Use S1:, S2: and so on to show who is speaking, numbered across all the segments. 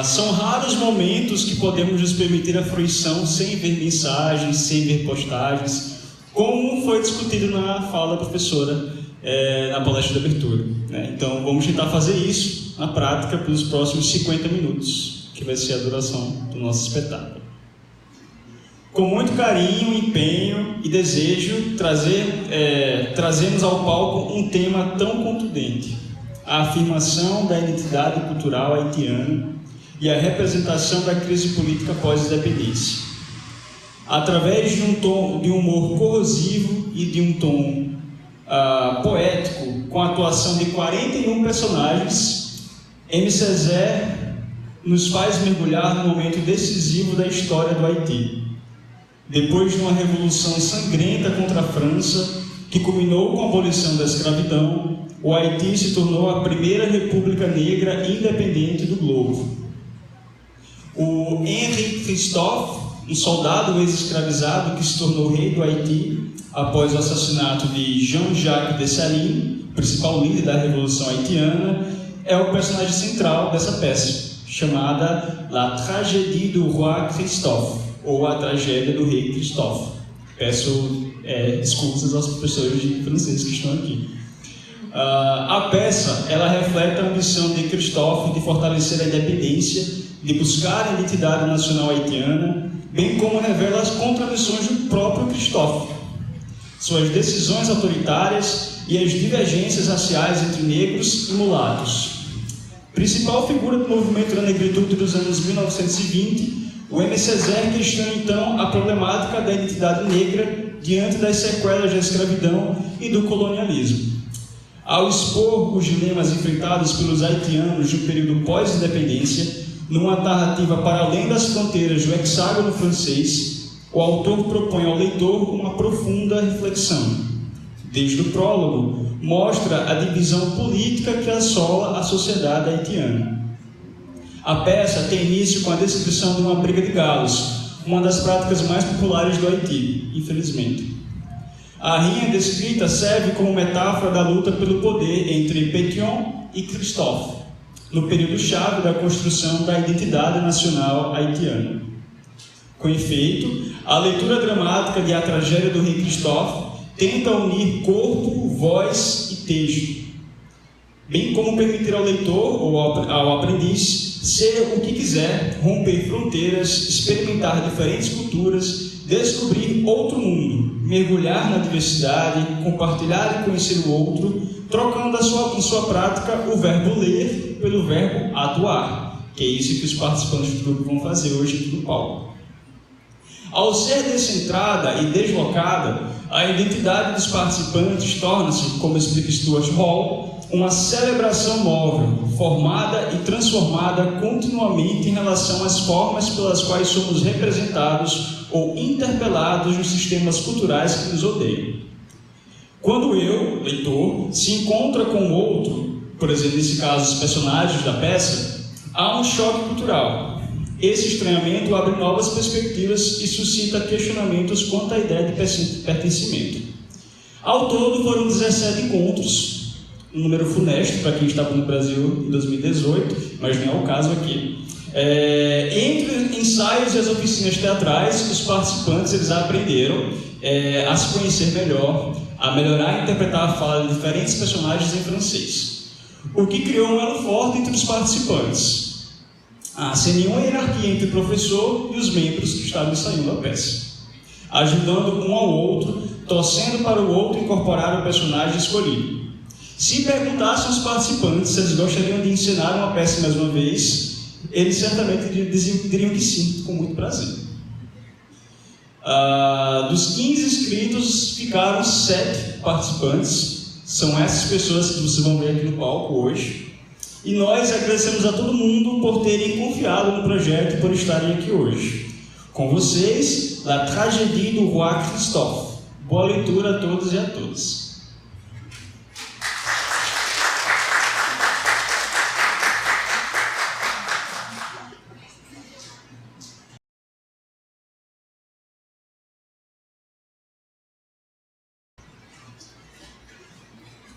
S1: São raros momentos que podemos nos permitir a fruição sem ver mensagens, sem ver postagens, como foi discutido na fala da professora na palestra de abertura, né? Então vamos tentar fazer isso na prática pelos próximos 50 minutos, que vai ser a duração do nosso espetáculo. Com muito carinho, empenho e desejo, trazemos ao palco um tema tão contundente: a afirmação da identidade cultural haitiana e a representação da crise política pós-independência. Através de um tom de humor corrosivo e de um tom poético, com a atuação de 41 personagens, MC Zé nos faz mergulhar no momento decisivo da história do Haiti. Depois de uma revolução sangrenta contra a França, que culminou com a abolição da escravidão, o Haiti se tornou a primeira república negra independente do globo. O Henri Christophe, um soldado ex-escravizado que se tornou rei do Haiti após o assassinato de Jean-Jacques Dessalines, principal líder da Revolução Haitiana, é o personagem central dessa peça, chamada La Tragédie du Roi Christophe, ou A Tragédia do Rei Christophe. Peço desculpas aos professores de francês que estão aqui. A peça ela reflete a ambição de Christophe de fortalecer a independência, de buscar a identidade nacional haitiana, bem como revela as contradições do próprio Christophe, suas decisões autoritárias e as divergências raciais entre negros e mulatos. Principal figura do movimento da negritude dos anos 1920, o MC Zé questiona então a problemática da identidade negra diante das sequelas da escravidão e do colonialismo. Ao expor os dilemas enfrentados pelos haitianos no período pós-independência, numa narrativa para além das fronteiras do hexágono francês, o autor propõe ao leitor uma profunda reflexão. Desde o prólogo, mostra a divisão política que assola a sociedade haitiana. A peça tem início com a descrição de uma briga de galos, uma das práticas mais populares do Haiti, infelizmente. A rinha descrita serve como metáfora da luta pelo poder entre Pétion e Christophe, no período-chave da construção da identidade nacional haitiana. Com efeito, a leitura dramática de A Tragédia do Rei Christophe tenta unir corpo, voz e texto, bem como permitir ao leitor ou ao aprendiz ser o que quiser, romper fronteiras, experimentar diferentes culturas, descobrir outro mundo, mergulhar na diversidade, compartilhar e conhecer o outro, trocando em sua prática o verbo ler pelo verbo atuar, que é isso que os participantes do grupo vão fazer hoje aqui no palco. Ao ser descentrada e deslocada, a identidade dos participantes torna-se, como explica Stuart Hall, uma celebração móvel, formada e transformada continuamente em relação às formas pelas quais somos representados ou interpelados nos sistemas culturais que nos odeiam. Quando eu, leitor, se encontra com o outro, por exemplo, nesse caso, os personagens da peça, há um choque cultural. Esse estranhamento abre novas perspectivas e suscita questionamentos quanto à ideia de pertencimento. Ao todo, foram 17 encontros, um número funesto para quem estava no Brasil em 2018, mas não é o caso aqui. Entre ensaios e as oficinas teatrais, os participantes eles aprenderam a se conhecer melhor, a melhorar e interpretar a fala de diferentes personagens em francês, o que criou um elo forte entre os participantes, sem nenhuma hierarquia entre o professor e os membros que estavam ensaiando a peça, ajudando um ao outro, torcendo para o outro incorporar o personagem escolhido. Se perguntassem aos participantes se eles gostariam de encenar uma peça mais uma vez, eles certamente diriam que sim, com muito prazer. Dos 15 inscritos, ficaram 7 participantes. São essas pessoas que vocês vão ver aqui no palco hoje. E nós agradecemos a todo mundo por terem confiado no projeto e por estarem aqui hoje. Com vocês, La Tragédie du Roi Christophe. Boa leitura a todos e a todas.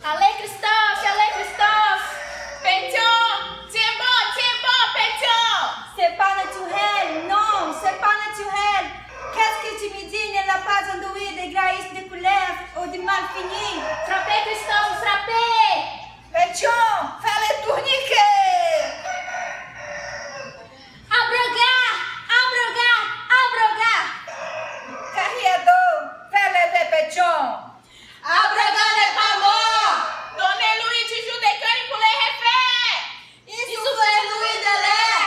S2: Allez Christophe, Pétion, tiens bon, timidi nella pas endoué des graisses de couleuvres ou de mal fini.
S3: Frappez, Christophe, frappez!
S2: Pétion, fais-le tourniquet!
S3: Abrogar! Abrogar! Abrogar!
S2: Carriado, fais-le Pétion!
S3: Abrogar n'est pas mort! Donnez-lui du jus de canne pour les refaire!
S2: Isso foi Louis de lait!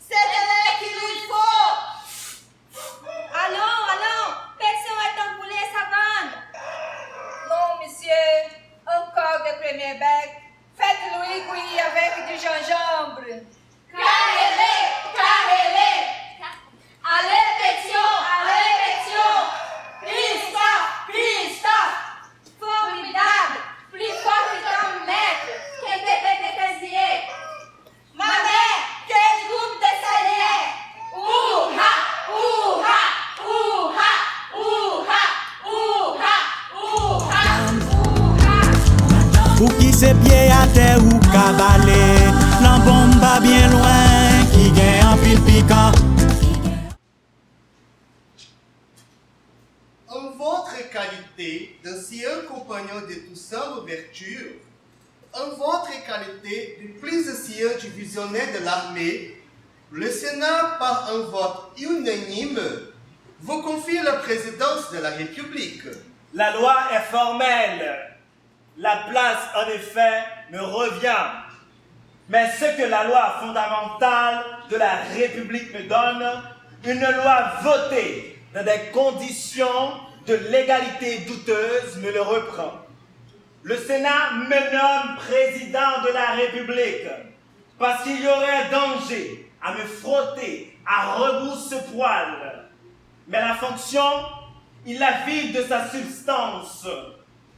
S2: C'est de lait qu'il lui faut! Allons, allons! Pétion est un poulet savane! Non, monsieur, encore de premier bec. Faites-lui cuire avec du gingembre.
S3: Carrelez! Carrelez! Allez, Pétion! Allez, Pétion! Christophe! Christophe!
S2: Formidable! Plus fort qu'un maître! Que de casier! Ma mère, quel groupe de salés!
S3: Ouha! Ouha! Ouha! Ouha! Ouha! Ouha!
S4: Ou qui se pied à terre ou cabalé, l'en bombe pas bien loin, qui gagne en pile piquant.
S5: En votre qualité d'ancien compagnon de Toussaint Louverture, en votre qualité du plus ancien divisionnaire de l'armée, le Sénat, par un vote unanime, vous confie la présidence de la République.
S6: La loi est formelle. La place, en effet, me revient. Mais ce que la loi fondamentale de la République me donne, une loi votée dans des conditions de légalité douteuse me le reprend. Le Sénat me nomme président de la République parce qu'il y aurait danger à me frotter à rebrousse-poil. Mais la fonction, il la vide de sa substance,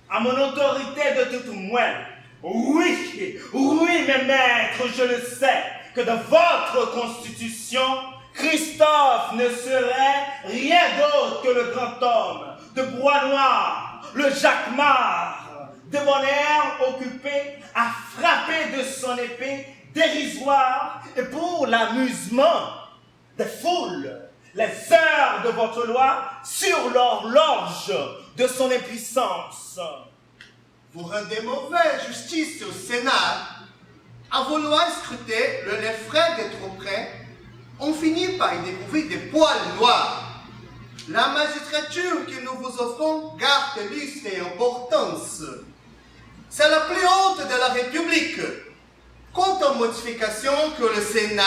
S6: à mon autorité de tout moins. Oui, oui, mes maîtres, je le sais, que dans votre constitution, Christophe ne serait rien d'autre que le grand homme de bois noir, le jacquemart, débonnaire occupé à frapper de son épée dérisoire et pour l'amusement des foules, les heures de votre loi sur l'horloge de son impuissance.
S5: Vous rendez mauvaise justice au Sénat. À vouloir scruter les frais de trop près, on finit par y découvrir des poils noirs. La magistrature que nous vous offrons garde lustre et importance. C'est la plus haute de la République. Quant aux modifications que le Sénat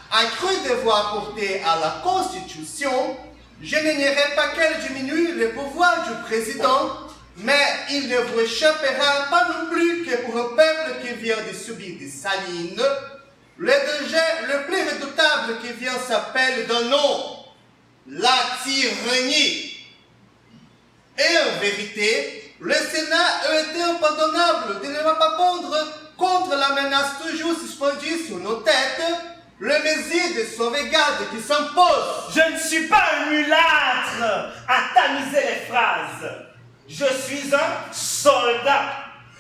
S5: a cru devoir apporter à la Constitution, je n'ignorais pas qu'elle diminue le pouvoir du président, mais il ne vous échappera pas non plus que pour un peuple qui vient de subir des salines, le danger le plus redoutable qui vient s'appelle d'un nom, la tyrannie. Et en vérité, le Sénat a été impardonnable de ne pas prendre contre la menace toujours suspendue sur nos têtes, le mesure de sauvegarde qui s'impose.
S6: Je ne suis pas un mulâtre à tamiser les phrases. Je suis un soldat,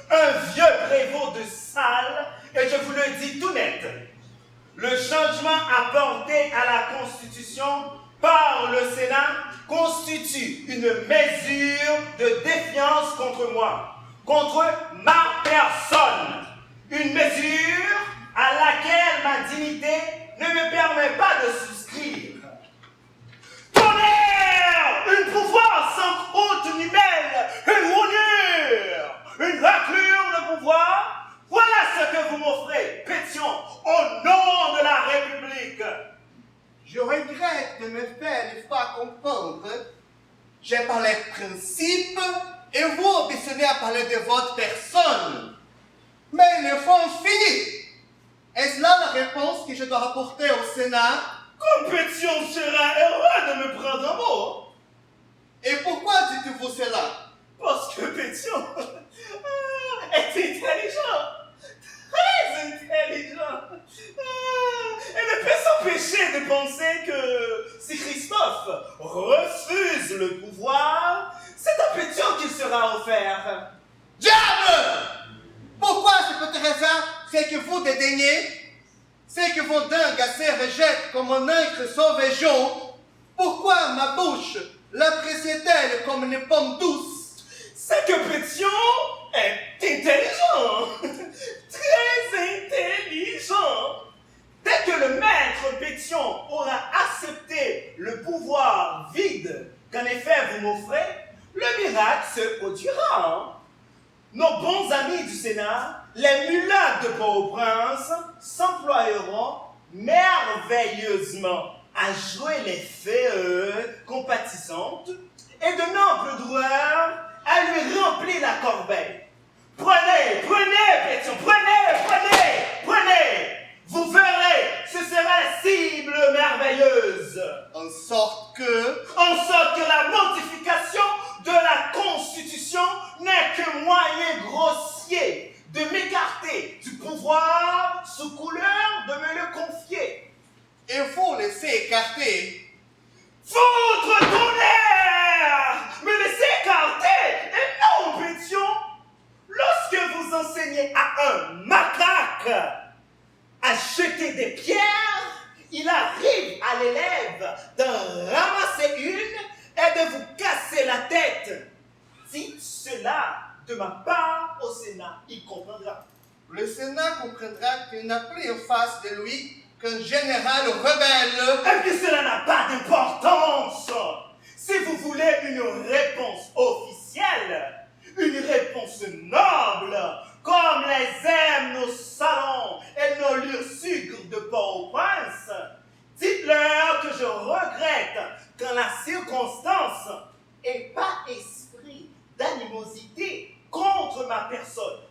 S6: un vieux prévôt de salle, et je vous le dis tout net. Le changement apporté à la Constitution par le Sénat constitue une mesure de défiance contre moi, contre ma personne. Une mesure à laquelle ma dignité ne me permet pas de souscrire. Tonnerre! Un pouvoir sans croûte ni mêle, une rognure, une raclure de pouvoir. Voilà ce que vous m'offrez, Pétion, au nom de la République.
S5: Je regrette de me faire les fois comprendre. J'ai parlé de principe et vous ambitionnez à parler de votre personne. Mais le fond finit. Est-ce là la réponse que je dois apporter au Sénat?
S6: Comme Pétion sera heureux de me prendre en mot.
S5: Et pourquoi dites-vous cela?
S6: Parce que Pétion est intelligent. Très intelligent. Elle ne peut s'empêcher de penser que si Christophe refuse le pouvoir, c'est à Pétion qu'il sera offert.
S5: Diable! Pourquoi c'est peut raison c'est que vous dédaignez, c'est que vos dingues assez rejettent comme un encre sauvageon, Pourquoi ma bouche l'appréciait-elle comme une pomme douce?
S6: C'est que Pétion est intelligent, très intelligent. Dès que le maître Pétion aura accepté le pouvoir vide qu'en effet vous m'offrez, le miracle se produira. Nos bons amis du Sénat, les mulattes de Port-au-Prince, s'emploieront merveilleusement à jouer les fées compatissantes et de nobles doueurs à lui remplir la corbeille. Prenez, Pétion, prenez! Vous verrez, ce sera la cible merveilleuse.
S5: En sorte que
S6: la modification de la Constitution n'est que moyen grossier de m'écarter du pouvoir sous couleur de me le confier.
S5: il faut laisser écarter.
S6: Votre tonnerre! Me laisser écarter! Et non, Pétion! Lorsque vous enseignez à un macaque à jeter des pierres, il arrive à l'élève d'en ramasser une et de vous casser la tête. Dites cela de ma part au Sénat, il comprendra.
S5: Le Sénat comprendra qu'il n'a plus en face de lui qu'un général rebelle.
S6: Et puis cela n'a pas d'importance. Si vous voulez une réponse officielle, une réponse noble, comme les aiment nos salons et nos lieux sucres de Port-au-Prince, dites-leur que je regrette qu'en la circonstance et pas esprit d'animosité contre ma personne.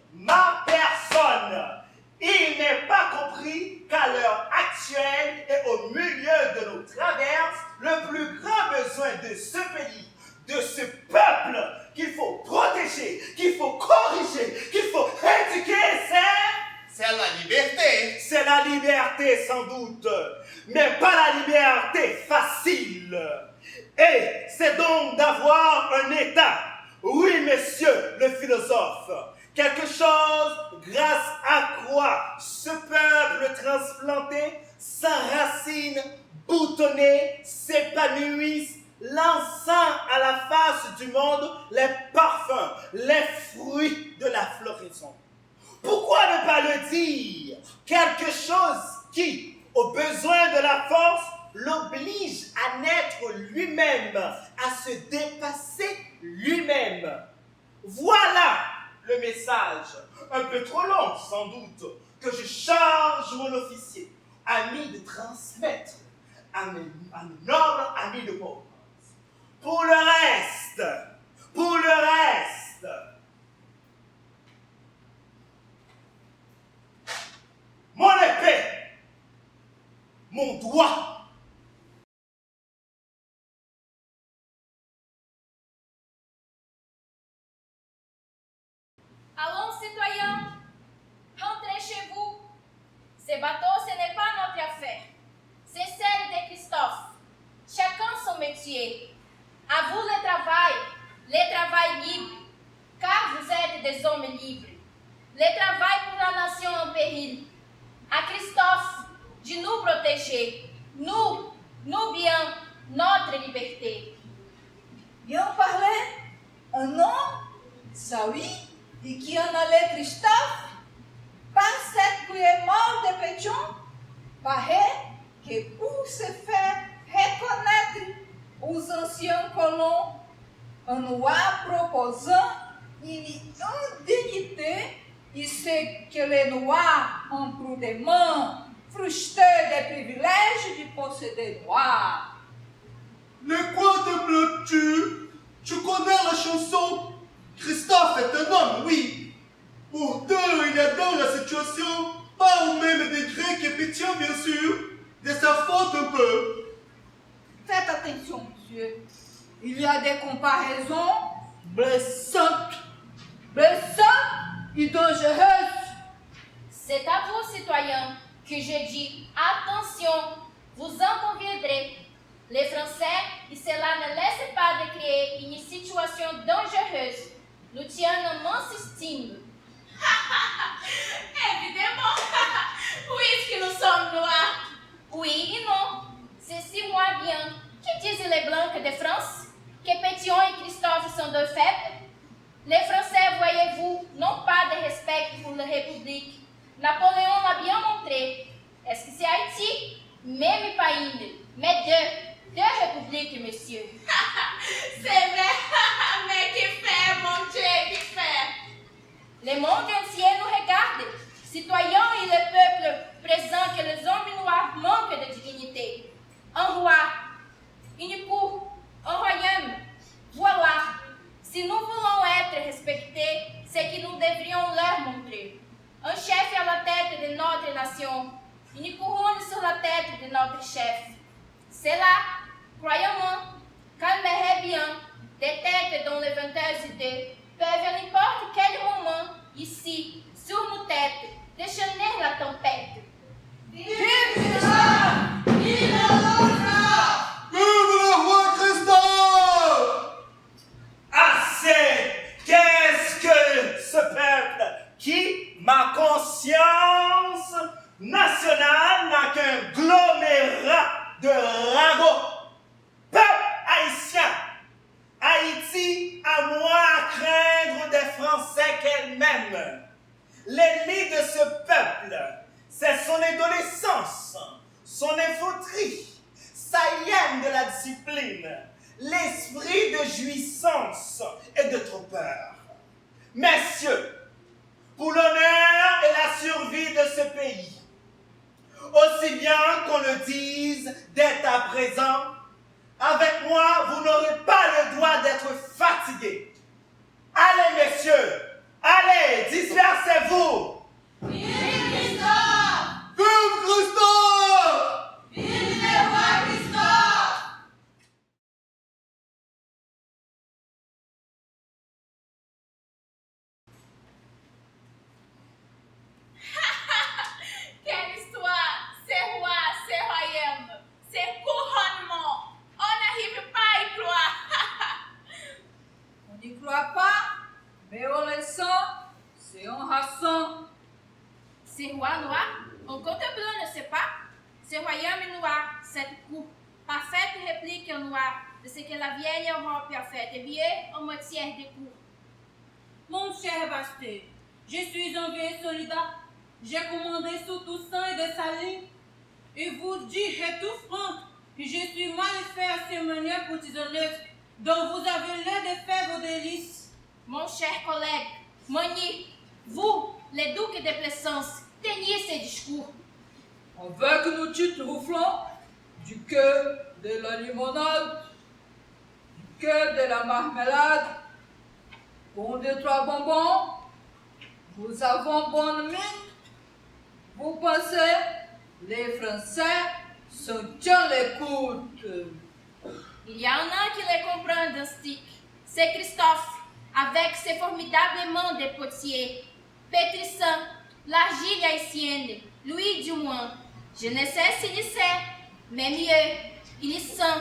S6: Il n'est pas compris qu'à l'heure actuelle et au milieu de nos traverses, le plus grand besoin de ce pays, de ce peuple qu'il faut protéger, qu'il faut corriger, qu'il faut éduquer,
S5: C'est la liberté.
S6: c'est la liberté sans doute, mais pas la liberté facile. Et c'est donc d'avoir un État, oui monsieur le philosophe, quelque chose grâce à quoi ce peuple transplanté s'enracine, boutonné, s'épanouisse, lançant à la face du monde les parfums, les fruits de la floraison. Pourquoi ne pas le dire? Quelque chose qui, au besoin de la force, l'oblige à naître lui-même, à se dépasser lui-même. Voilà le message, un peu trop long sans doute, que je charge mon officier, ami de transmettre à mes nobles amis de Port-au-Prince. Pour le reste, mon épée, mon doigt.
S2: Allons, citoyens, rentrez chez vous. Ces bateaux, ce n'est pas notre affaire. C'est celle de Christophe. Chacun son métier. À vous le travail libre, car vous êtes des hommes libres. Le travail pour la nation en péril. À Christophe de nous protéger. Nous bien, notre liberté.
S7: Bien parlé, un homme, ça oui, et qui en allait Christophe, par cette mort de Pétion, paraît que pour se faire reconnaître aux anciens colons, en nous proposant une indignité, et ce que les Noirs ont prudemment frustré des privilèges du possédé noir.
S5: Mais quoi te bloques-tu? Tu connais la chanson? Christophe est un homme, oui. Pourtant, il est dans la situation, pas au même degré que Pétion, bien sûr. De sa faute un peu.
S7: Faites attention, monsieur. Il y a des comparaisons blessantes et dangereuses.
S2: C'est à vous, citoyens, que je dis attention, vous en conviendrez. Les Français, et cela ne laisse pas de créer une situation dangereuse. Nous tiens immense estime.
S3: Évidemment, puisque nous sommes noirs.
S2: Oui et non. C'est si moi bien. Que disent
S3: Banque de France, que Pétion et Christophe sont deux faibles? Les Français, voyez-vous, n'ont pas de respect pour la République. Napoléon l'a bien montré. Est-ce que c'est Haïti? Même pas une, mais deux républiques, monsieur.
S2: C'est vrai, mais qui fait, mon Dieu, qui fait?
S3: Le monde entier nous regarde, citoyens et le peuple présent que les hommes noirs manquent de dignité. Un roi, une cour, un royaume. Voilà. Si nous voulons être respectés, c'est que nous devrions leur montrer. Un chef à la tête de notre nation, une couronne sur la tête de notre chef. C'est là, croyez-moi, calmerez bien, des têtes dont les 21 idées peuvent à n'importe quel moment, ici, sur nos têtes, déchaîner la tempête.
S5: Vive le roi Christophe!
S6: Assez! Qu'est-ce que ce peuple qui, ma conscience nationale, n'a qu'un glomérat de ragots? Peuple haïtien! Haïti a moins à craindre des Français qu'elle-même. L'ennemi de ce peuple, c'est son adolescence, son infanterie, sa hyène de la discipline, l'esprit de jouissance et de torpeur. Messieurs, pour l'honneur et la survie de ce pays, aussi bien qu'on le dise dès à présent, avec moi, vous n'aurez pas le droit d'être fatigués. Allez, messieurs, allez, dispersez-vous.
S2: Vive Christophe!
S5: Vive Christophe!
S2: Vive le roi Christophe!
S3: Quelle histoire, ces rois, ces royaumes, ces couronnements. On n'arrive pas à y croire.
S7: On n'y croit pas, mais on le sent, c'est un raison.
S3: Ces rois noirs, un côté bleu ne sait pas. Ces royaumes noirs, cette coupe, parfaite réplique en noir de ce que la vieille Europe a fait, habillée en matière de coupe.
S8: Mon cher Basté, je suis un vieil soldat. J'ai commandé sous Toussaint et Dessalines. Et vous direz tout franc que je suis mal fait à ces manières courtisanesques dont vous avez l'air de faire vos délices.
S3: Mon cher collègue, Moni, vous, les ducs de Plaisance, teniez ces discours.
S7: Avec nos titres rouflants, du cœur de la limonade, du cœur de la marmelade, bon deux, trois bonbons, nous avons bonne mine. Vous pensez, les Français sont dans l'écoute.
S3: Il y en a qui les comprennent d'un stick. C'est Christophe, avec ses formidables mains de potier. Pétrissan, l'argile haïtienne, Louis Dumoin. Je ne sais s'il sait, mais mieux, il sent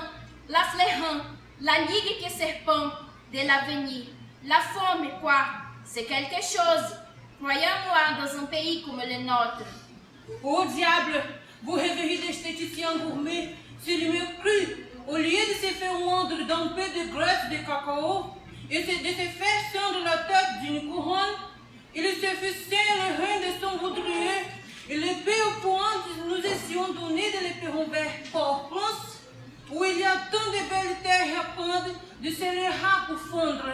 S3: la flairant, la ligue qui serpent de l'avenir. La forme, quoi, c'est quelque chose. Croyez-moi, dans un pays comme le nôtre.
S8: Au diable, vous rêveriez d'esthéticiens gourmets sur le mépris. Au lieu de se faire moindre d'un peu de graisse de cacao et de se faire cendre la tête d'une couronne, il se fait serrer le rein de son voudrier et l'épée au point nous étions donné de l'épée envers Port-France, où il y a tant de belles terres à prendre de se les rats pour fondre.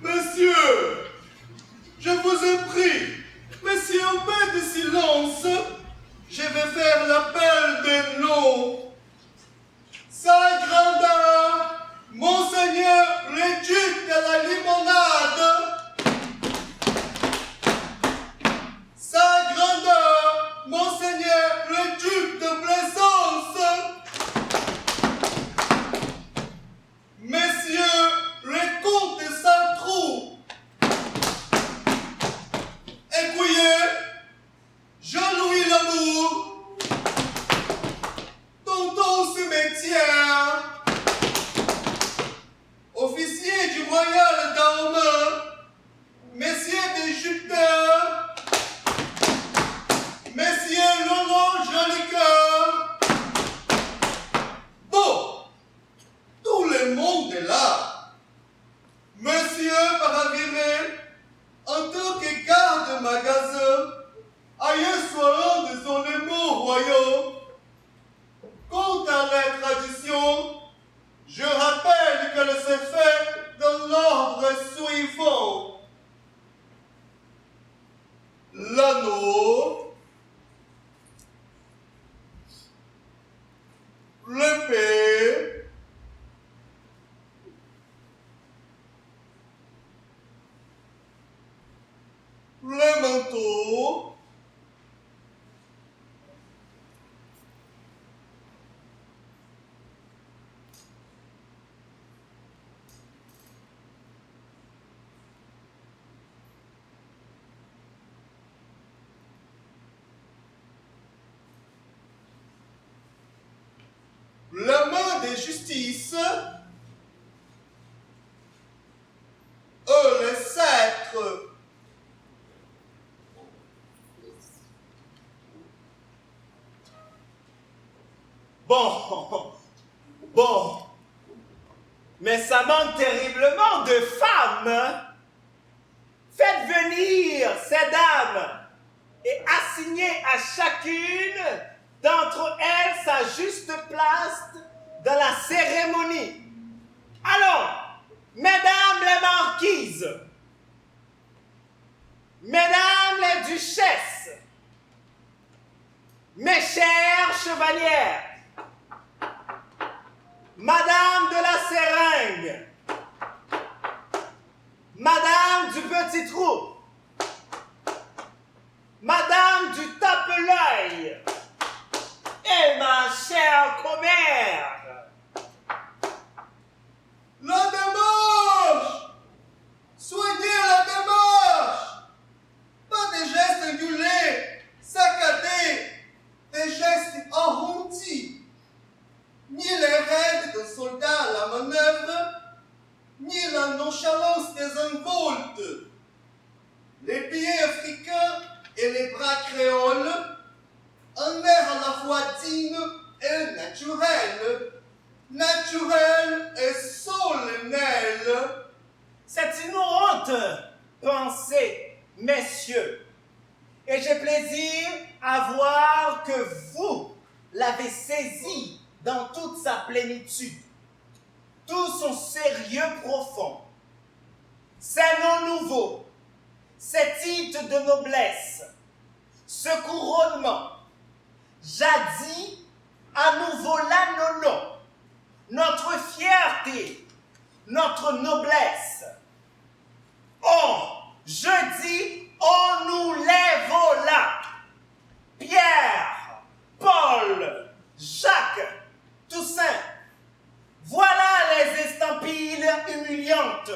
S5: Messieurs, je vous ai pris, mais si un peu de silence, je vais faire l'appel des noms. Sa grandeur, Monseigneur le duc de la limonade. Sa grandeur, Monseigneur le duc de Plaisance. Messieurs les la main de justice, le sceptre.
S6: Bon, mais ça manque terriblement de femmes. Faites venir ces dames et assignez à chacune d'entre elles sa juste place dans la cérémonie. Allons, mesdames les marquises, mesdames les duchesses, mes chères chevalières, madame de la seringue, madame du petit trou, madame du tape-l'œil, et ma chère commère.
S5: La démarche! Soignez la démarche! Pas des gestes angulés, saccadés, des gestes arrondis. Ni les raids d'un soldat à la manœuvre, ni la nonchalance des involtes. Les pieds africains et les bras créoles, un air à la fois digne et naturel et solennel.
S6: C'est une honte, pensez, messieurs, et j'ai plaisir à voir que vous l'avez saisi dans toute sa plénitude, tout son sérieux profond, ses noms nouveaux, ses titres de noblesse, ce couronnement, jadis à nouveau là nos noms, notre fierté, notre noblesse. Oh, je dis, on nous les vola. Pierre, Paul, Jacques, Toussaint, voilà les estampilles humiliantes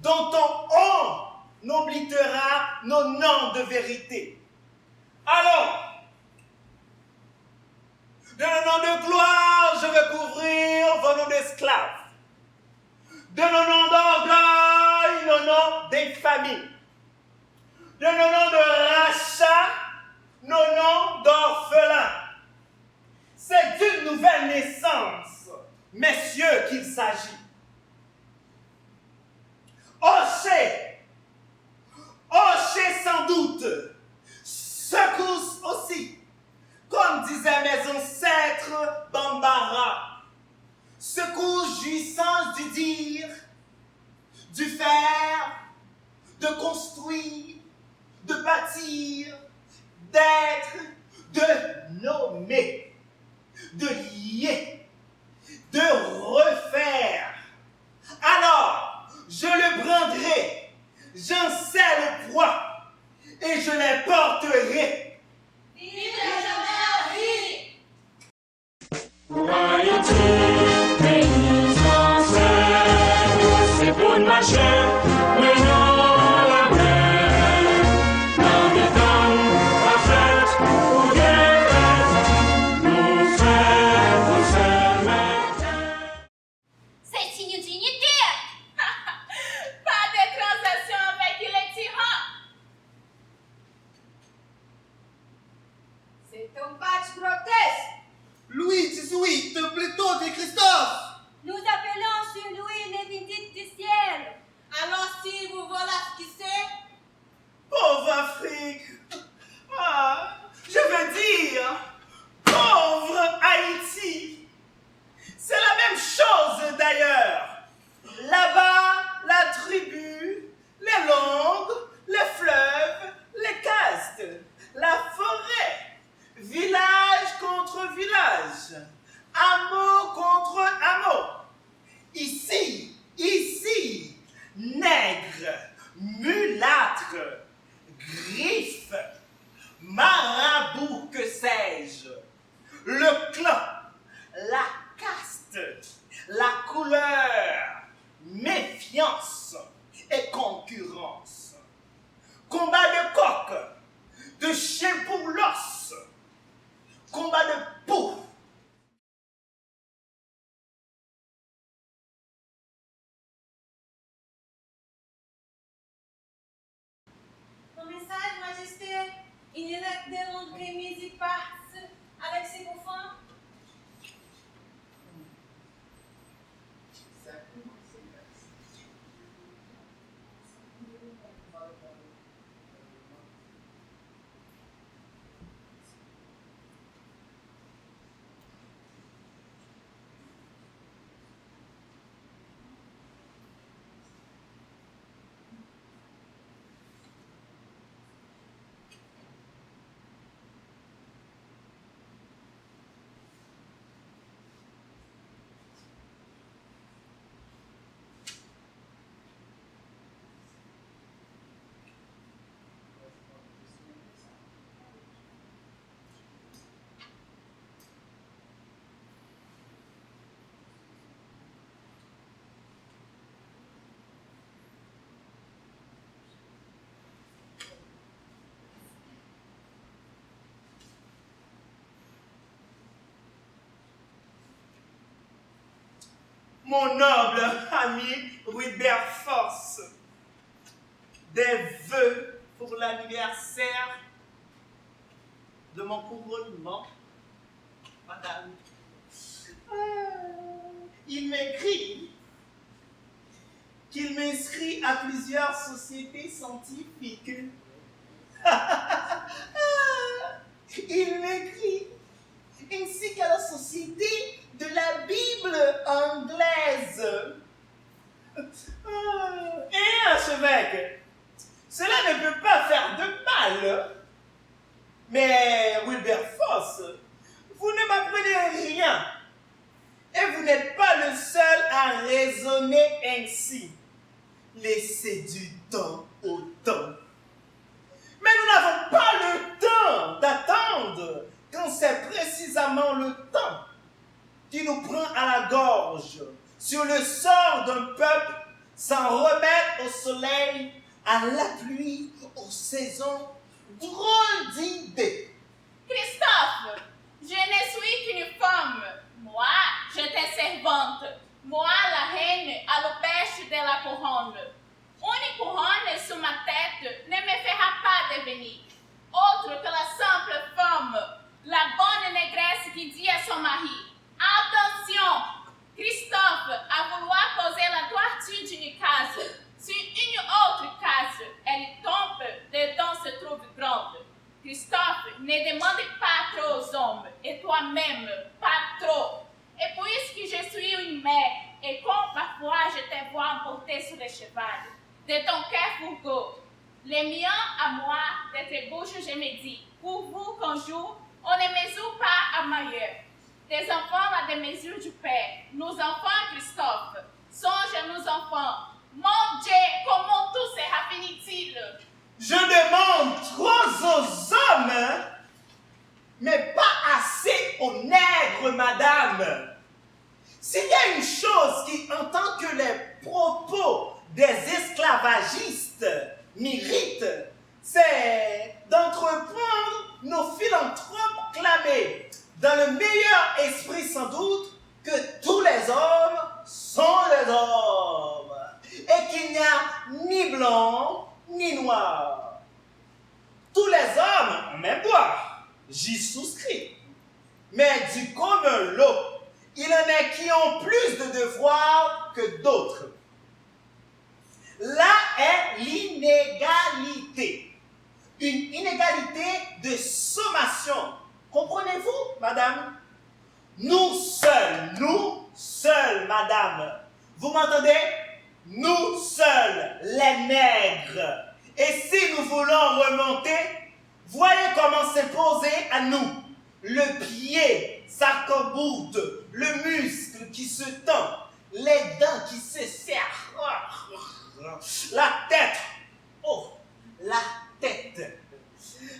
S6: dont on oblitérera nos noms de vérité. Allons, de nos noms de gloire, je veux couvrir vos noms d'esclaves. De nos noms d'orgueil, nos noms d'infamie. De nos noms de rachat, nos noms d'orphelins. C'est d'une nouvelle naissance, messieurs, qu'il s'agit. Hocher sans doute, secousse aussi, comme disaient mes ancêtres Bambara, secousse jouissance du dire, du faire, de construire, de bâtir, d'être, de nommer, de lier, de refaire. Alors, je le prendrai, j'en sais le poids, et je les porterai.
S2: Vive la gendarmerie!
S9: Royauté, pays français, c'est pour marcher, mais non la mer. Dans des temps, en fait, ou guerre, nous faisons maintenant.
S3: C'est signe d'unité. Pas de transaction avec les tyrans.
S7: C'est un match grotesque.
S5: Louis XVIII, plutôt que Christophe.
S2: Nous appelons sur lui les visites du ciel.
S8: Alors si vous voilà ce qui c'est,
S6: Pauvre Afrique! Ah, je veux dire, pauvre Haïti! C'est la même chose d'ailleurs. Là-bas, la tribu, les langues, les fleuves, les castes, la forêt, village contre village, hameau contre hameau. Ici, nègre, mulâtre, griffe, marabout, que sais-je, le clan, la caste, la couleur, méfiance et concurrence, combat de coq, de chien pour l'os, combat de poux, mon noble ami Wilberforce, des vœux pour l'anniversaire de mon couronnement, madame. Il m'écrit qu'il m'inscrit à plusieurs sociétés scientifiques. Il m'écrit ainsi qu'à la société de la Bible anglaise. Et archevêque, cela ne peut pas faire de mal. Mais Wilberforce, vous ne m'apprenez rien. Et vous n'êtes pas le seul à raisonner ainsi. Laissez du temps au temps. Mais nous n'avons pas le temps d'attendre quand c'est précisément le temps qui nous prend à la gorge sur le sort d'un peuple sans remettre au soleil, à la pluie, aux saisons. Drôle d'idée.
S3: Christophe, je ne suis qu'une femme. Moi, j'étais servante. Moi, la reine à l'auberge de la couronne. Une couronne sur ma tête ne me fera pas devenir autre que la simple femme, la bonne négresse qui dit à son mari: attention, Christophe a voulu poser la toiture d'une case. Sur une autre case, elle tombe, dedans se trouve grande. Christophe, ne demande pas trop aux hommes, et toi-même, pas trop. Et puisque je suis une mère, et quand parfois je te vois emporter sur le cheval, de ton cœur fourgot, les miens à moi, de tes bouches, je me dis, pour vous qu'un jour, on ne mesure pas à meilleur. Des enfants à des mesures du Père, nos enfants, Christophe, songe à nos enfants. Mon Dieu, comment tout sera fini-t-il?
S6: Je demande trop aux hommes, mais pas assez aux nègres, madame. S'il y a une chose qui, en tant que les propos des esclavagistes méritent, c'est d'entreprendre nos philanthropes clamés, dans le meilleur esprit sans doute, que tous les hommes sont les hommes, et qu'il n'y a ni blanc ni noir. Tous les hommes ont même droit, j'y souscris. Mais du commun lot, il en est qui ont plus de devoirs que d'autres. Là est l'inégalité. Une inégalité de sommation. Comprenez-vous, madame? Nous seuls, madame. Vous m'entendez? Nous seuls, les nègres. Et si nous voulons remonter, voyez comment s'imposer à nous le pied s'arc-boute, le muscle qui se tend, les dents qui se serrent, la tête, oh, la tête,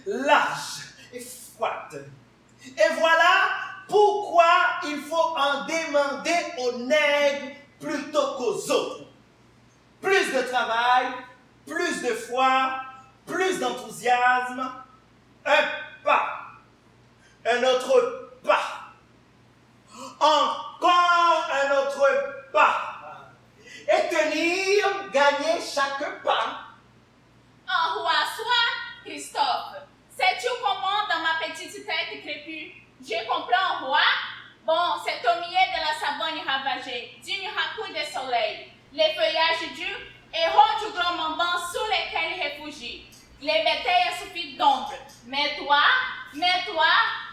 S6: large et froide. Et voilà pourquoi il faut en demander aux nègres plutôt qu'aux autres. Plus de travail, plus de foi, plus d'enthousiasme, un pas, un autre pas, encore un autre pas, et tenir, gagner chaque pas.
S3: Un roi soit, Christophe, sais-tu comment dans ma petite tête crépue, je comprends un roi? Bon, c'est au milieu de la savane ravagée, d'une racouille de soleil, les feuillages durs et ronds du grand mamban sous lesquels il réfugie. Les bétails suffisent d'ombre. Mais toi,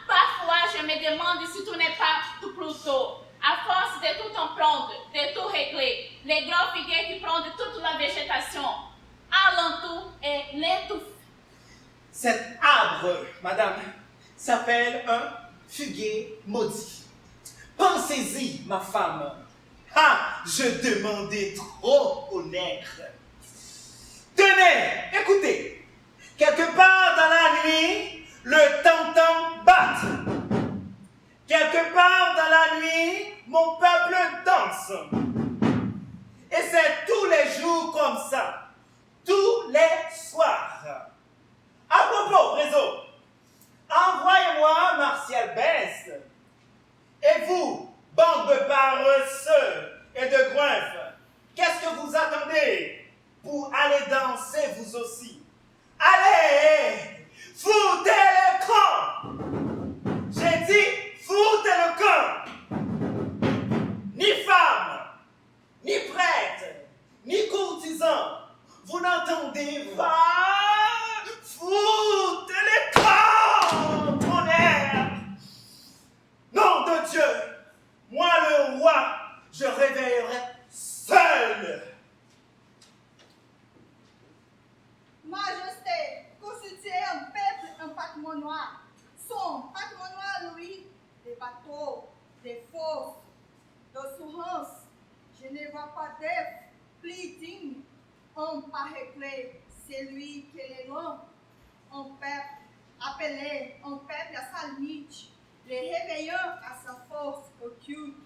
S3: parfois je me demande si tu n'es pas tout plutôt, à force de tout emprendre, de tout régler, les grands figuiers qui prennent toute la végétation, alentour et l'étouffe.
S6: Cet arbre, madame, s'appelle un figuier maudit. Pensez-y, ma femme. Ah, je demandais trop aux nègres. Tenez, écoutez. Quelque part dans la nuit, le tam-tam batte. Quelque part dans la nuit, mon peuple danse. Et c'est tous les jours comme ça. Tous les soirs. À propos, réseau, envoyez-moi Martial Best. Et vous, bande de paresseux et de Allez danser vous aussi. Allez, foutez le camp. J'ai dit, foutez le camp. Ni femme, ni prêtre, ni courtisan, vous n'entendez pas. Foutez les camps, tonnerre. Nom de Dieu, moi le roi, je réveillerai seul.
S7: Majesté, constituer un peuple un patrimoine noir. Son patrimoine lui, des bateaux, des fosses, d'assurance. Je ne vois pas d'œuvre plus digne. On paraît celui qui est loin. Un peuple appelé, un peuple à sa limite, les réveillant à sa force occulte.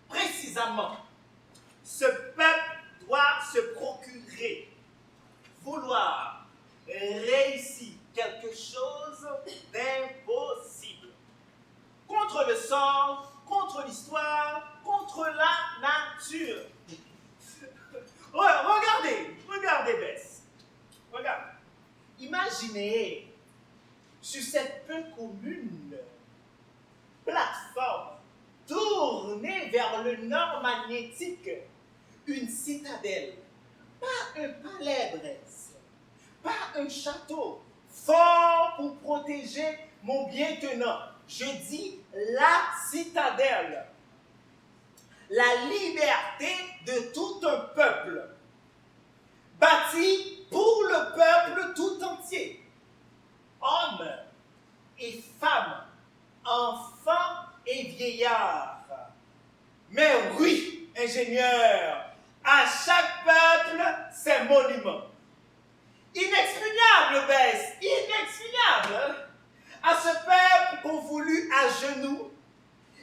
S6: Précisément, ce peuple doit se procurer, vouloir réussir quelque chose d'impossible. Contre le sort, contre l'histoire, contre la nature. Regardez, Bess. Regarde. Imaginez sur cette peu commune plateforme tournée vers le nord magnétique une citadelle, pas un palais, Bresse, pas un château fort pour protéger mon bien tenant. Je dis la citadelle, la liberté de tout un peuple, bâtie pour le peuple tout entier, hommes et femmes, enfants et vieillards. Mais oui, ingénieur, à chaque peuple ses monuments. Inexpugnable, Bess, inexpugnable. À ce peuple qu'on voulut à genoux,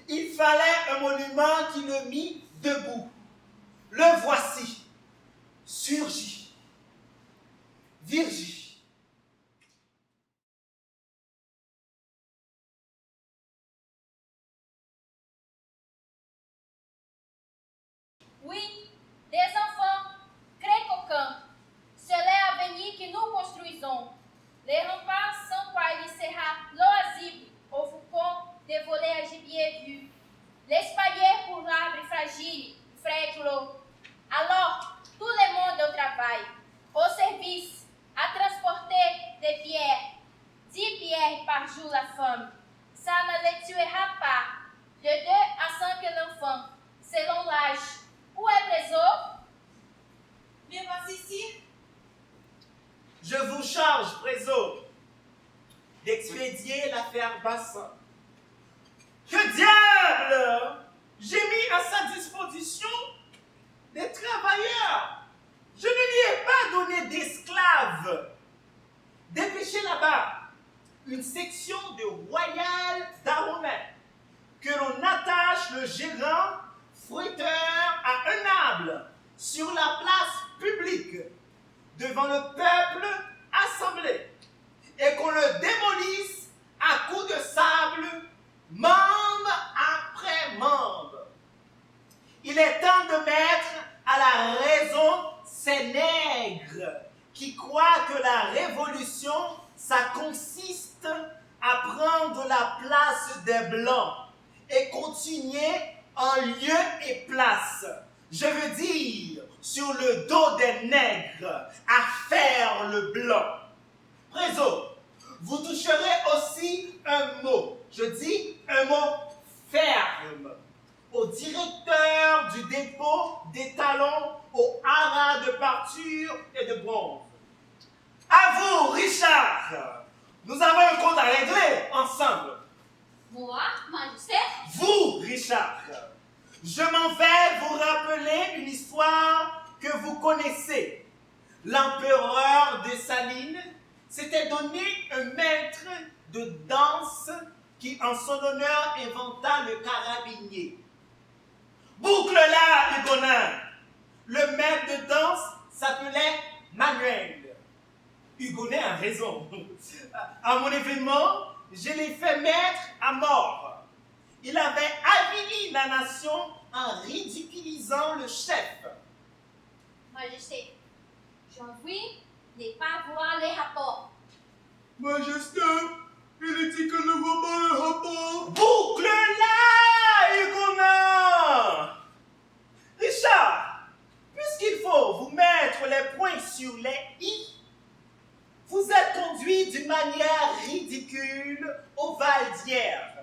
S6: il fallait un monument qui le mit debout. Le voici, surgit, Virgie.
S3: Oui, des enfants, très coquins. C'est l'avenir que nous construisons. Les remparts sans quoi il sera loisible au faucon de voler à gibier vu. L'espalier pour l'arbre fragile, fréquelo. Alors, tout le monde au travail, au service, à transporter des pierres. 10 pierres par jour la femme. Ça ne les tuera pas. De 2 à 5 l'enfant, selon l'âge. Où est Préso?
S8: Viens voir ici.
S6: Je vous charge, Préso, d'expédier l'affaire Bassin. Que diable! J'ai mis à sa disposition des travailleurs. Je ne lui ai pas donné d'esclaves. Dépêchez là-bas une section de Royal d'Aromène, que l'on attache le gérant fruiteur à un arbre sur la place publique devant le peuple assemblé et qu'on le démolisse à coups de sable, membre après membre. Il est temps de mettre à la raison ces nègres qui croient que la révolution, ça consiste à prendre la place des Blancs et continuer en lieu et place. Je veux dire, sur le dos des nègres, à faire le blanc. Préso, vous toucherez aussi un mot. Je dis un mot ferme. Au directeur du dépôt des talons au haras de parture et de bronze. À vous, Richard. Nous avons un compte à régler ensemble.
S2: Moi, Majesté?
S6: Vous, Richard, je m'en vais vous rappeler une histoire que vous connaissez. L'empereur Dessalines s'était donné un maître de danse qui, en son honneur, inventa le carabinier. Boucle-la, Hugonin. Le maître de danse s'appelait Manuel. Hugonin a raison. À mon événement, je l'ai fait mettre à mort. Il avait avili la nation en ridiculisant le chef.
S2: Majesté,
S3: J'envie de pas voir les rapports.
S5: Majesté, il dit que ne voit pas le rapport.
S6: Boucle-la, Hugonin! Richard, puisqu'il faut vous mettre les points sur les i, vous êtes conduit d'une manière ridicule au Val d'Hierve.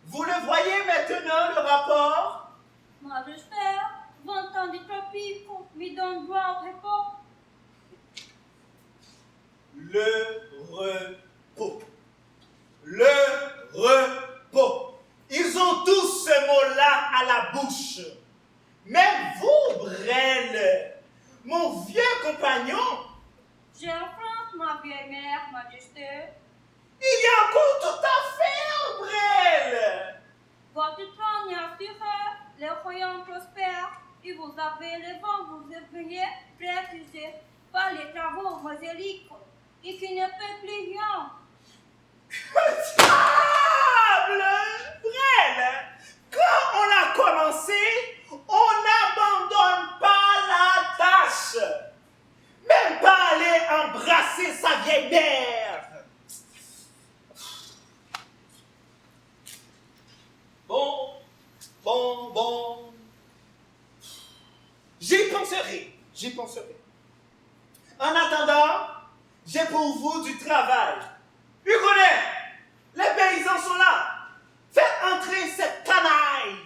S6: Vous le voyez maintenant, le rapport?
S2: Majesté, 20 ans de tropique me donnent droit au repos.
S6: Le repos. Le repos. Ils ont tous ce mot-là à la bouche. Même vous, Brel, mon vieux compagnon,
S2: J'affronte ma vieille mère, Majesté.
S6: il y a encore tout à faire, Brel.
S2: Votre trône est assuré, le royaume prospère, et vous avez le vent, vous éveillez, précisé par les travaux mosaïques, et qui ne peut plus rien.
S6: Table, Brel, quand on a commencé, on n'abandonne pas la tâche. Même pas aller embrasser sa vieille mère. Bon. J'y penserai. En attendant, j'ai pour vous du travail. Hugonet, les paysans sont là. Faites entrer cette canaille.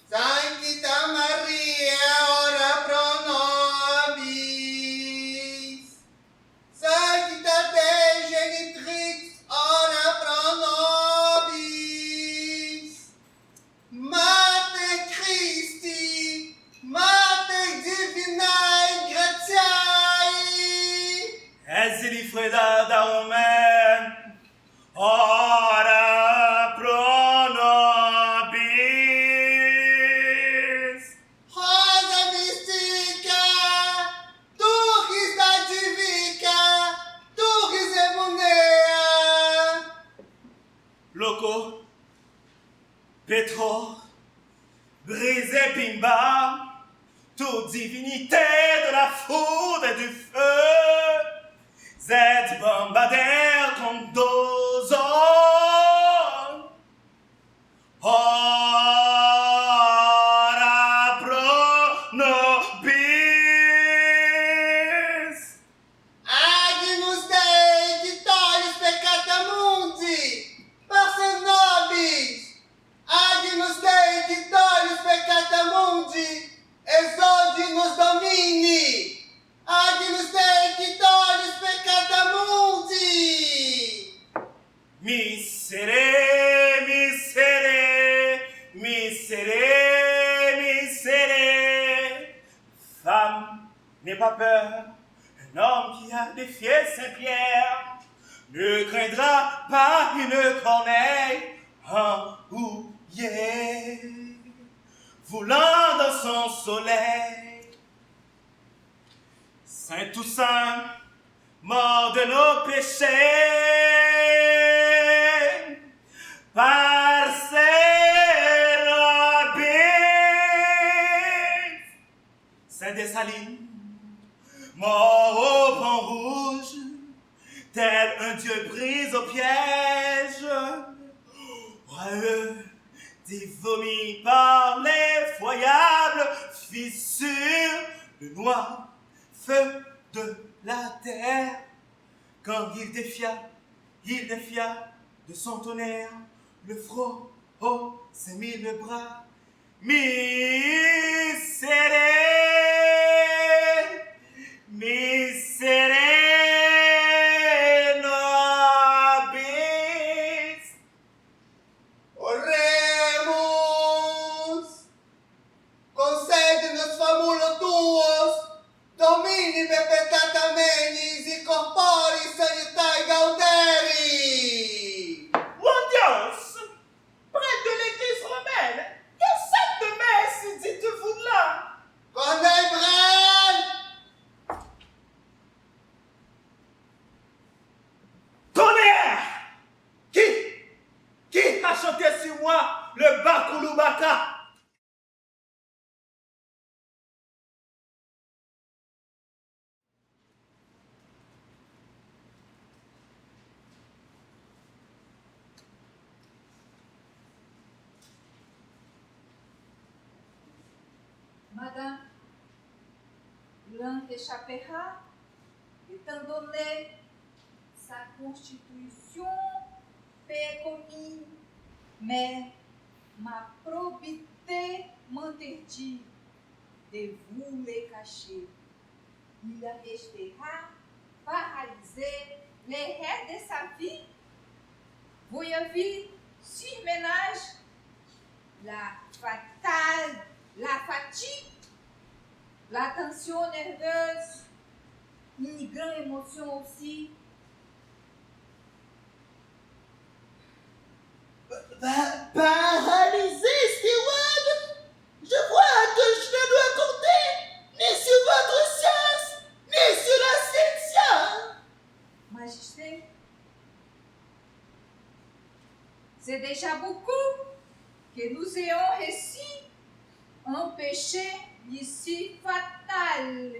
S5: Sancta Maria, ora pro nobis. Sancta Dei Genitrix, ora pro nobis. Mater Christi, Mater Divinae Gratiae.
S6: Esilifreda da Romain, ora pro nobis.
S5: Rosa Mystica, Turris da Divica, Turris Emunea.
S6: Loco, Petro, Brisé Pimba, toute divinité de la foudre et du feu, Z bombardèrent comme d'ozone. Ora pro nobis.
S5: Agnus Dei, Vitorius peccata mundi, Parse nobis. Agnus Dei, Vitorius peccata mundi, exodinos domini. Agnus Dei, Vitorius peccata mundi.
S6: Misere. Femme, n'aie pas peur, un homme qui a défié Saint-Pierre ne craindra pas une corneille embrouillée, voulant dans son soleil. Saint Toussaint, mort de nos péchés, par ses robes. Saint Dessalines, mort au pont rouge, tel un dieu pris au piège, royeux, dévomi par l'effroyable fissure, le noir feu de la terre, quand il défia de son tonnerre le front haut, ses 1000 bras. Miserere nobis.
S5: Oremus. Concede-nos, famulo tuos,
S6: Kulubaka.
S7: Madame, l'un échappera, étant donné sa constitution pécomine, mais ma probité m'interdit de vous les cacher. Il restera paralysé les restes de sa vie. Vous avez vu sur ménage la fatigue, la tension nerveuse, une grande émotion aussi.
S10: Paralysé, Steward! Je vois que je ne dois compter ni sur votre science, ni sur la science!
S7: Majesté, c'est déjà beaucoup que nous ayons réussi un péché ici fatal.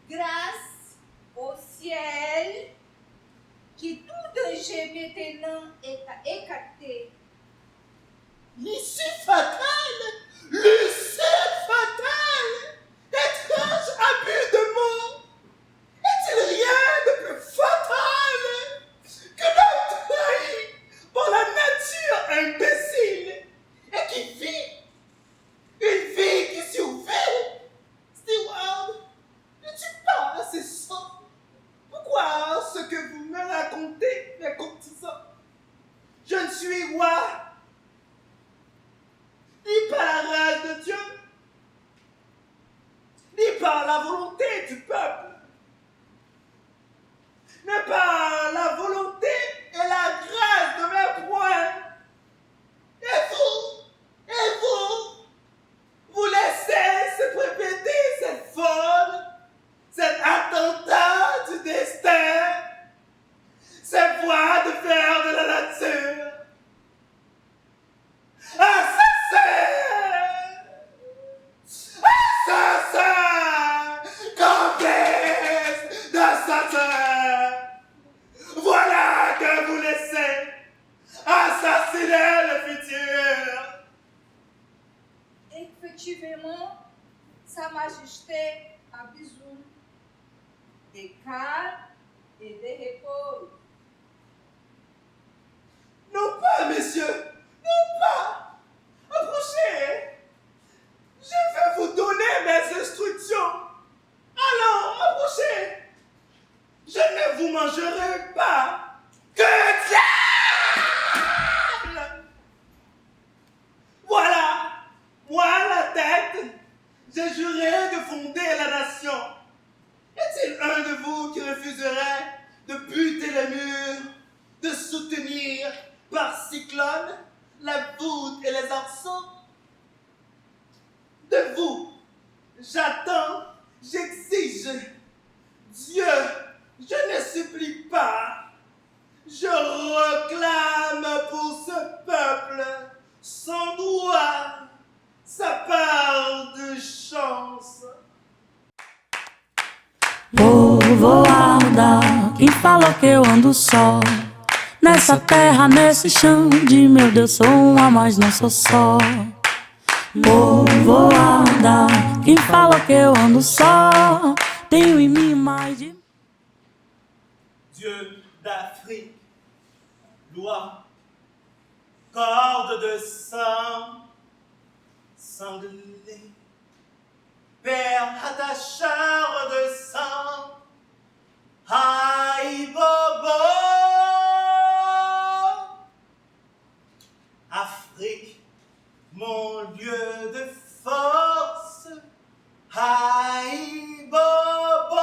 S7: Grâce au ciel, qui tout danger maintenant est écarté.
S10: L'issue fatale! Le ciel fatal! Étrange abus de mots! Est-il rien de plus fatal que l'homme trahi par la nature imbécile et qui vit une vie qui survit? Steward, ne-tu pas assez soft? Pourquoi ce que vous me racontez, mes courtisans? Je ne suis roi ni par la rage de Dieu, ni par la volonté du peuple, mais par la volonté et la grâce de mes poings. Et vous laissez se répéter cette folle, cet attentat du destin, cette voie de faire de la nature. Complice d'assassin! Voilà que vous laissez assassiner le futur!
S7: Effectivement, Sa Majesté a besoin de calme et de repos.
S10: Non pas, messieurs! Non pas! Approchez! Je vais vous donner mes instructions! Allons, approchez! Je ne vous mangerai pas! Que diable! Voilà! Moi, la tête! J'ai juré de fonder la nation! Est-il un de vous qui refuserait de buter les murs, de soutenir par cyclone la voûte et les arceaux? De vous, j'attends, j'exige. Dieu, je ne supplie pas. Je réclame pour ce peuple son droit, sa part de chance.
S11: Povoada, quem falou que eu ando só? Nessa terra, nesse chão de meu Deus, sou uma, mas não sou só. Povoada, quem falou que eu ando só? Tenho em mim mais de...
S6: Dieu d'Afrique, loi, corde de sang, sanglé, père attacheur de sang, Aïe Bobo, Afrique, mon lieu de force, Aïe Bobo,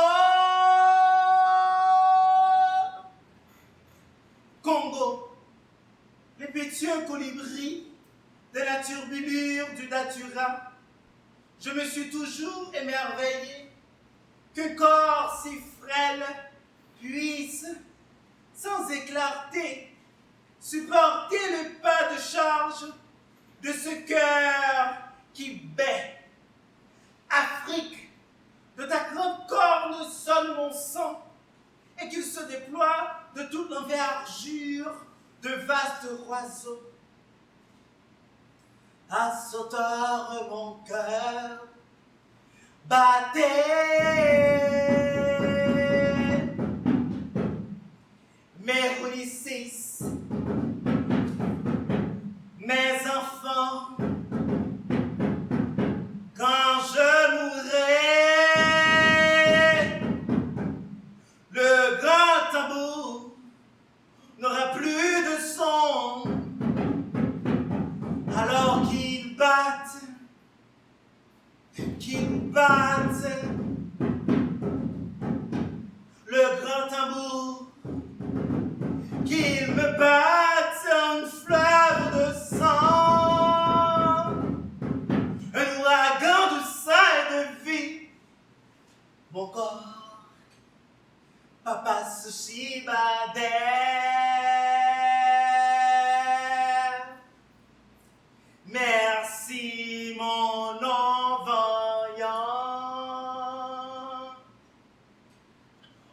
S6: Congo, les pétueux colibris de la turbulure du Datura, je me suis toujours émerveillé qu'un corps si frêle puisse, sans éclater, supporter le pas de charge
S10: de ce cœur qui bat. Afrique, de ta grande corne sonne mon sang, et qu'il se déploie de toute l'envergure de vastes roseaux. À sauteur mon cœur battait, mes Ulysses, mes enfants, quand je mourrai, le grand tambour n'aura plus de son, alors qu'il batte, le grand tambour, qu'il me batte un fleuve de sang, un ouragan de sang et de vie. Mon corps, papa Sushibadère. Merci mon envoyant.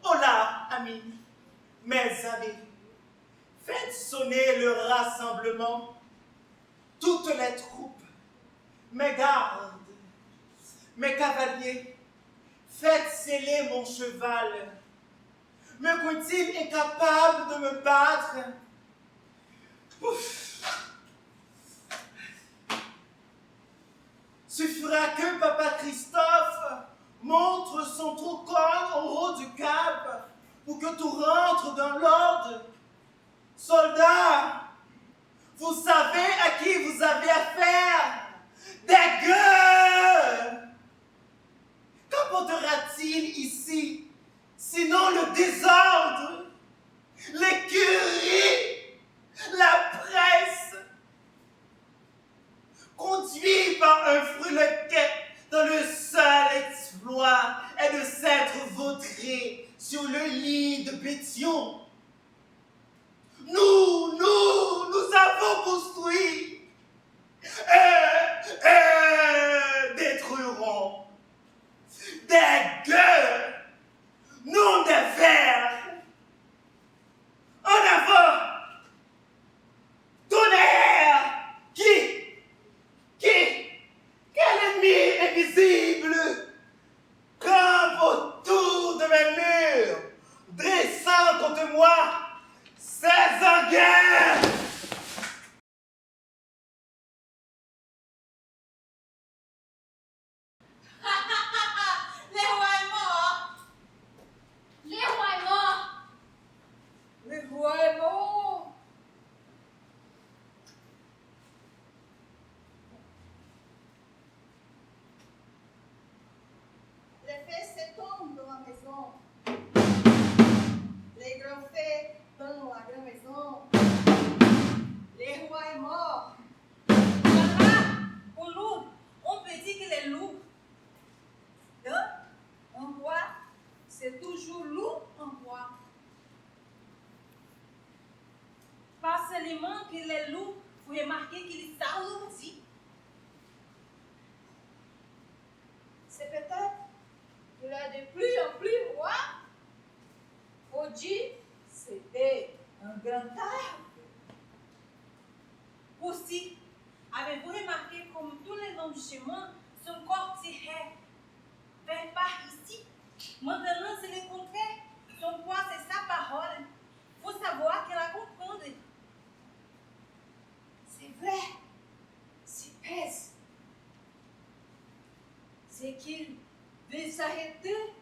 S10: Hola, amis, mes amis, faites sonner le rassemblement, toutes les troupes, mes gardes, mes cavaliers, faites sceller mon cheval. Me croit-il incapable de me battre? Ouf. Suffira que Papa Christophe montre son trocon au haut du cap pour que tout rentre dans l'ordre. Soldats, vous savez à qui vous avez affaire? Des gueux! Qu'apportera-t-il ici, sinon le désordre, l'écurie, la presse? Conduit par un frulequet dont le seul exploit est de s'être vautré sur le lit de Pétion. Nous avons construit et détruirons des gueux, non des vers. En avant, tonnerre, quel ennemi invisible campe autour de mes murs, dressant contre moi ses guerre.
S2: Le roi est mort.
S3: Le roi est mort.
S7: Le roi est mort.
S2: Les fées s'étendent dans la maison. Les grands fées dans la grande maison. Le roi est mort.
S7: Voilà, au lourd, on peut dire qu'il est lourd. Donc, un roi, c'est toujours lourd, un roi. Pas seulement qu'il est lourd, vous remarquez qu'il s'alourdit. C'est peut-être qu'il est de plus en plus roi. Oji, c'était un grand arbre. Aussi, avez-vous remarqué comme tous les noms du chemin, son corps tirait vers par ici? Maintenant, c'est le contraire. Son poids, c'est sa parole. Il faut savoir qu'elle la comprendre. C'est vrai. C'est pèse. C'est qu'il veut s'arrêter.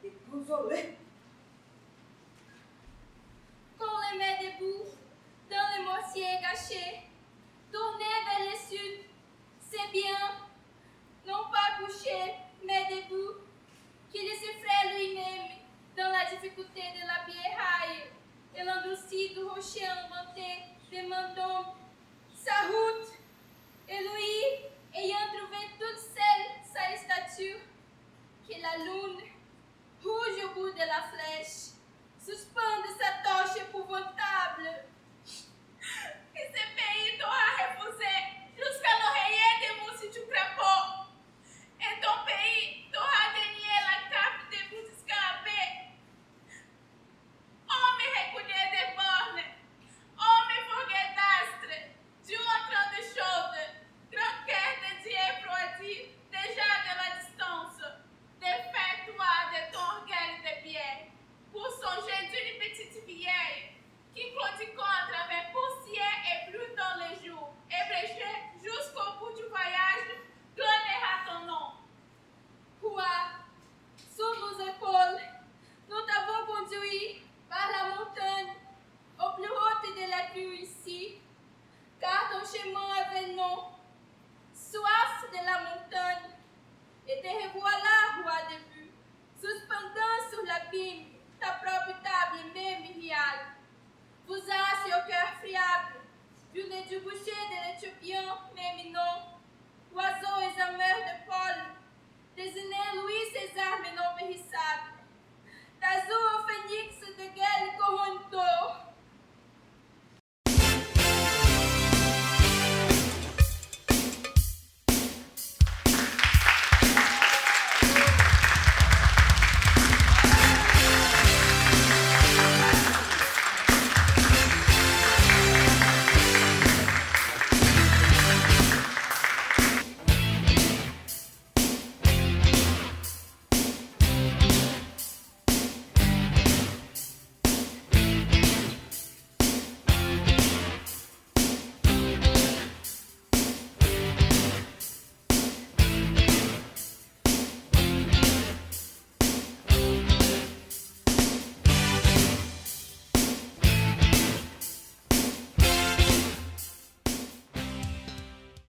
S7: Et consoler.
S3: Qu'on les met debout, dans les mortiers gâchés, tournés vers le sud, c'est bien, non pas couché, mais debout, qu'il s'effraie lui-même dans la difficulté de la vieille et l'endurci du rocher inventé de Mandon, sa route, et lui, ayant trouvé toute seule sa stature, que la lune, rouge au bout de la flèche, suspende sa torche épouvantable. Que ce pays non, soif de la montagne, et te revoilà, roi de vue, suspendant sur l'abîme ta propre table même riale. Vous avez au cœur friable, vu le débouché de l'Éthiopien, même non, oiseaux et amers de Paul, désigné Louis César, mais non périssable. D'azur au phénix de gueule Coronto,